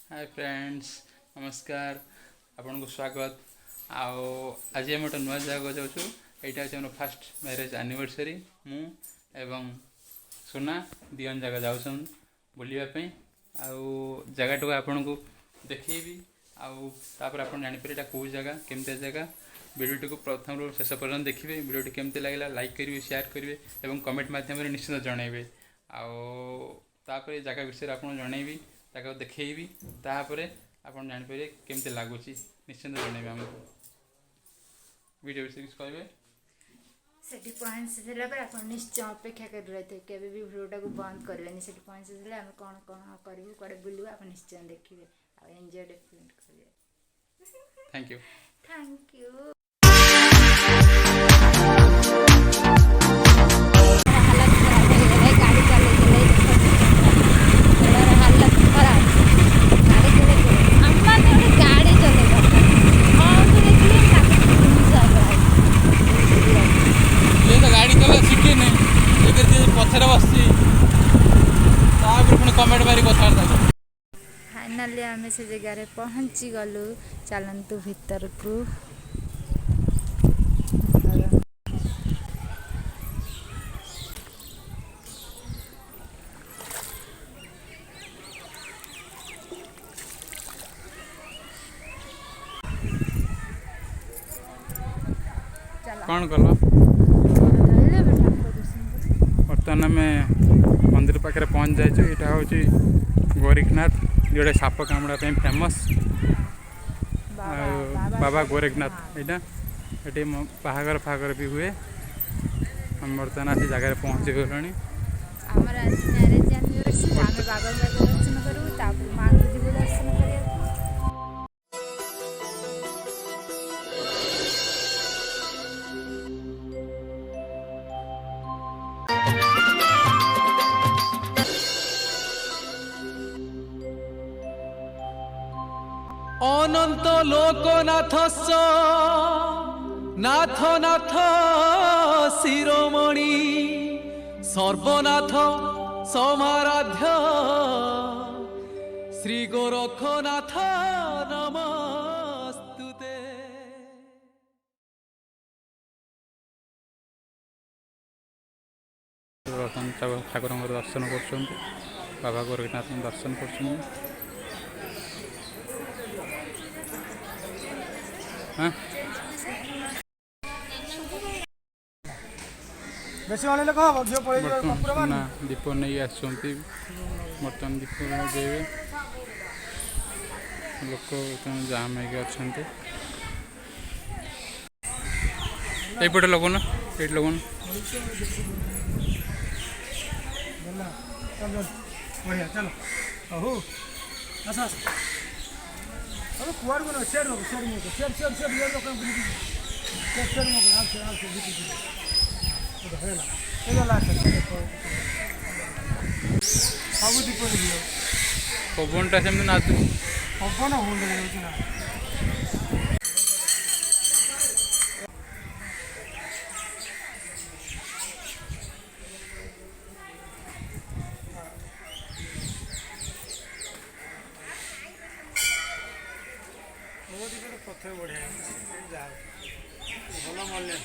Hi friends, नमस्कार। आपन को स्वागत। आज आम गोटे नुआ जगह जाऊँ। यहाँ हूँ फास्ट मैरेज एनिवर्सरी। मु एवं सोना दियन जगह जाऊँ बुलवाई। जगह टाक आपन को देखी आपर आप जापर कौ जगह केमती जगह वीडियो को प्रथम शेष पर्यटन देखिए। वीडियो केमती लगे लाइक करेंगे, शेयर करेंगे और कमेंट मध्यम निश्चित जनइबे। जगह विषय आप जनइबी जगह देखी तापर आप जापर केमती लगुच निश्चिंत जनइबे। आमको वीडियो विषय किसी कहे सेठी पॉइंट से आप निश्चय अपेक्षा कर रहे थे केवे भी वीडियोटा को बंद करेंगे। सेठी पॉइंट से आम कौन कौन करूँ कड़े बुलू आप निश्चय देखिए और एंजॉय डेफिनेट करिए। Thank you. Thank you. Finally आम से जगार पहुँची गलु। चलतु भीतर को कौन कल बर्तमान आम मंदिर पाखे पहुँच जाइए। यहाँ हूँ गोरखनाथ जोड़े साप कामुड़ा फेमस बाबा गोरखनाथ। यहाँ ये बाहागर फागर भी हुए। हम बर्तमान आसी जगह पहुँची गलुँ। अनंत लोकनाथ नाथ नाथ शिरोमणि सर्वनाथ समाराध्य श्री गोरखनाथ नमस्तुते। ठाकुर दर्शन कर बाबा गोरखनाथ दर्शन कर। दीप नहीं आसुँच बर्तमान दीप देवे लोक जाम होपटे लगन ये लगन बढ़िया चलो अहो आस आस अरे कुआर को शेयर हो शेयर में शेयर शेयर शेयर ये लोग शेयर शेयर में आराम से बिल्कुल तो हेला ये ला सब दीप दियो पवनटा सेम नाचु पवन होंद ना पथे बढ़िया भल मल्ले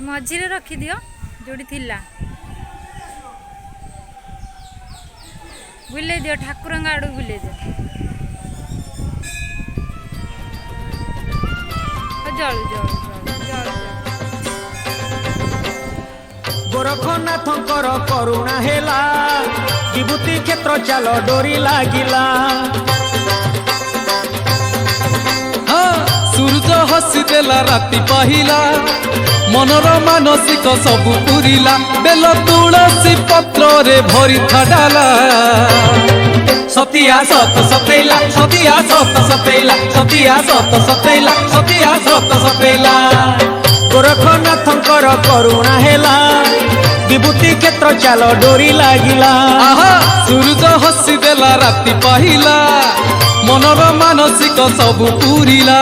मझीरे रखी दियो जोड़ी थिला बुले दियो ठाकुर आड़ बुले दियो जलु जलु जलु गोरखनाथंकर करुणा हेला विभूति क्षेत्र चाल डोरी लागिला। सूरज हसी देला राति पाहिला मनर मानसिक सब पुरिला बेल तुलसी पत्र रे भरी थाडाला सतिया सत सतेला सतिया सत सतेला सतिया सत सतेला सतिया सत सतेला। गोरखनाथंकर करुणा हेला विभूति क्षेत्र चाल डोरी लागिला। सूरज हसी देला राति पाहिला मनर मानसिक सब पुरिला।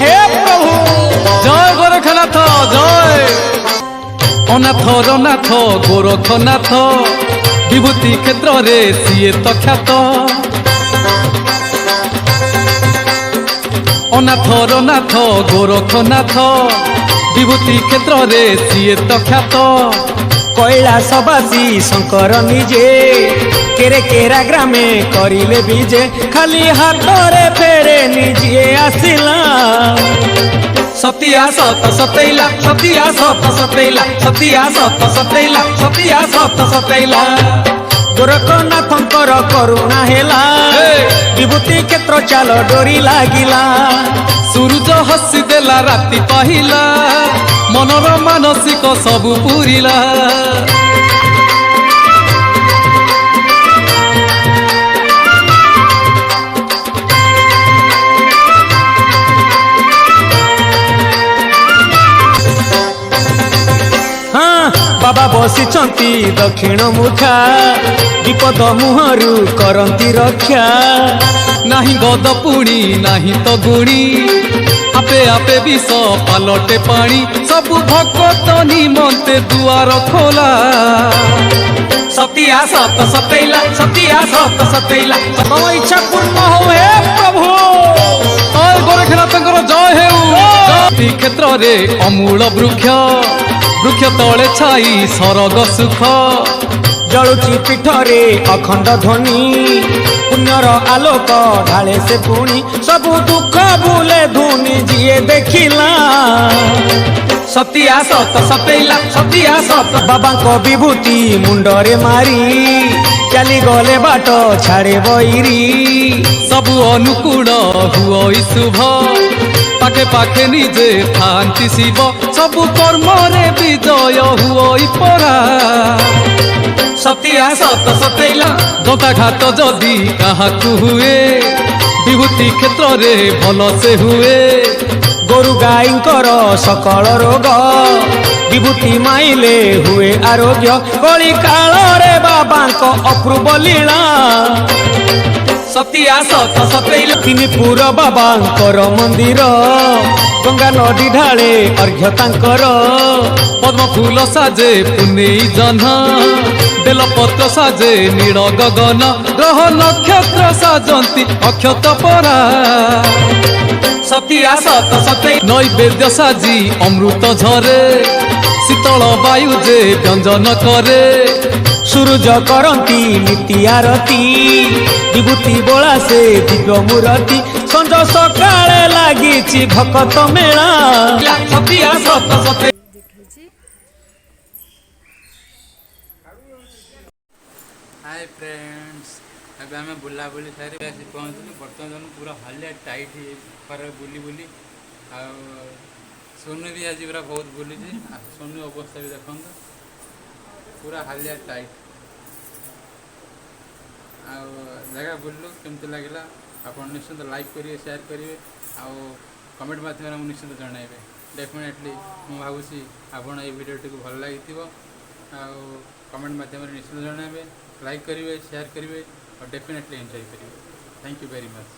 हे प्रभु जय गोरखनाथ ଅନାଥର ନାଥ ଗୋରଖନାଥ ବିଭୂତି କ୍ଷେତ୍ରରେ ସିଏ ତ ଖ୍ୟାତ। ଅନାଥର ନାଥ ଗୋରଖନାଥ ବିଭୂତି କ୍ଷେତ୍ରରେ ସିଏ ତ ଖ୍ୟାତ। কৈলাসবাসী শঙ্কর নিজে কেরে কেরা গ্রামে করিলে বিজে খালি হাতরে ফেরে নিজে আসিলা। সতিয়া সত সতেইলা সতিয়া সত সতেইলা সতিয়া সত সতেইলা সতিয়া সত সতেইলা। গোরখনাথঙ্কর করুণা হেলা বিভূতি ক্ষেত্র চাল ডোরি লাগিলা। ସୂରୁଜ ହସି ଦେଲା ରାତି ପାହିଲା ମନର ମାନସିକ ସବୁ ପୁରିଲା। ହଁ ବାବା ବସିଛନ୍ତି ଦକ୍ଷିଣ ମୁଖା ବିପଦ ମୁହଁରୁ କରନ୍ତି ରକ୍ଷା। ନାହିଁ ଗଦ ପୁଣି ନାହିଁ ତ ଗୁଣି ଆପେ ଆପେ ବିଷ ପାଲଟେ ପାଣି ସବୁ ଭକତ ନିମନ୍ତେ ଦୁଆର ଖୋଲା। ସତିଆ ସତ ସତେଇଲା ସତିଆ ସତ ସତେଇଲା ତମ ଇଚ୍ଛା ପୂର୍ଣ୍ଣ ହଉ ହେ ପ୍ରଭୁ। ଜୟ ଗୋରଖନାଥଙ୍କର ଜୟ ହେଉ। କ୍ଷେତ୍ରରେ ଅମୂଳ ବୃକ୍ଷ ବୃକ୍ଷ ତଳେ ଛାଇ ସରଗ ସୁଖ। ଜଳୁଛି ପୀଠରେ ଅଖଣ୍ଡ ଧ୍ୱନି ପୁଣ୍ୟର ଆଲୋକ ଢାଳେ ସେ ପୁଣି ସବୁ ଦୁଃଖ ଭୁଲେ ଧୁନି ଯିଏ ଦେଖିଲା। ସତିଆ ସତ ସତେଇଲା ସତିଆ ସତ ବାବାଙ୍କ ବିଭୂତି ମୁଣ୍ଡରେ ମାରି ଚାଲିଗଲେ ବାଟ ଛାଡ଼େ ବୈରୀ। ସବୁ ଅନୁକୂଳ ହୁଅ ଶୁଭ ପାଖେ ପାଖେ ନିଜେ ଥାନ୍ତି ଶିବ ସବୁ କର୍ମରେ ବିଜୟ ହୁଅ ପରା। ସତିଆ ସତ ସତେଇଲା ଦନ୍ତାଘାତ ଯଦି କାହାକୁ ହୁଏ ବିଭୂତି କ୍ଷେତ୍ରରେ ଭଲ ସେ ହୁଏ। ଗୋରୁ ଗାଈଙ୍କର ସକଳ ରୋଗ ବିଭୂତି ମାଇଲେ ହୁଏ ଆରୋଗ୍ୟ। କଳି କାଳରେ ବାବାଙ୍କ ଅପୂର୍ବ ଲୀଳା। ସତିଆ ସତ ସତେଇଲା ତିନି ପୁର ବାବାଙ୍କର ମନ୍ଦିର ଗଙ୍ଗା ନଦୀ ଢାଳେ ଅର୍ଘ୍ୟ ତାଙ୍କର। ପଦ୍ମ ଫୁଲ ସାଜେ ପୁନେଇ ଜହ୍ନ ବେଲପତ୍ର ସାଜେ ନୀଳ ଗଗନ ଗ୍ରହ ନକ୍ଷତ୍ର ସାଜନ୍ତି ଅକ୍ଷତ ପରା। ସତିଆ ସତ ସତେଇ ନୈବେଦ୍ୟ ସାଜି ଅମୃତ ଝରେ ଶୀତଳ ବାୟୁ ଯେ ବ୍ୟଞ୍ଜନ କରେ। ସୂରୁଜ କରନ୍ତି ନୀତି ଆରତି ବିଭୂତି ବୋଳା ସେ ଦିବ୍ୟ ମୂରତି ସଞ୍ଜ ସକାଳେ ଲାଗିଛି ଭକତ ମେଳା। ସତିଆ ସତ ସତେଇଲା। ଦେଖେଇଛି। हाय फ्रेंड्स ଏବେ ଆମେ ବୁଲାବୁଲି ସାରି ଆସି ପହଞ୍ଚିଲୁ। ବର୍ତ୍ତମାନ ପୁରା ହାଲିଆ ଟାଇଟ୍ ଖରାରେ ବୁଲି ବୁଲି ଆଉ ସୋନୁ ବି ଆଜି ପୁରା ବହୁତ ବୁଲିଛି। ସୋନୁ ଅବସ୍ଥା ବି ଦେଖନ୍ତୁ ପୁରା ହାଲିଆ ଟାଇଟ୍। ଆଉ ଜାଗା ବୁଲିଲୁ କେମିତି ଲାଗିଲା ଆପଣ ନିଶ୍ଚିନ୍ତ ଲାଇକ୍ କରିବେ ସେୟାର କରିବେ ଆଉ କମେଣ୍ଟ ମାଧ୍ୟମରେ ମୁଁ ନିଶ୍ଚିନ୍ତ ଜଣାଇବେ। ଡେଫିନେଟଲି ମୁଁ ଭାବୁଛି ଆପଣ ଏଇ ଭିଡ଼ିଓଟିକୁ ଭଲ ଲାଗିଥିବ ଆଉ କମେଣ୍ଟ ମାଧ୍ୟମରେ ନିଶ୍ଚିନ୍ତ ଜଣାଇବେ। ଲାଇକ୍ କରିବେ ସେୟାର କରିବେ और डेफिनेटली एंजॉय करिए। Thank you very much.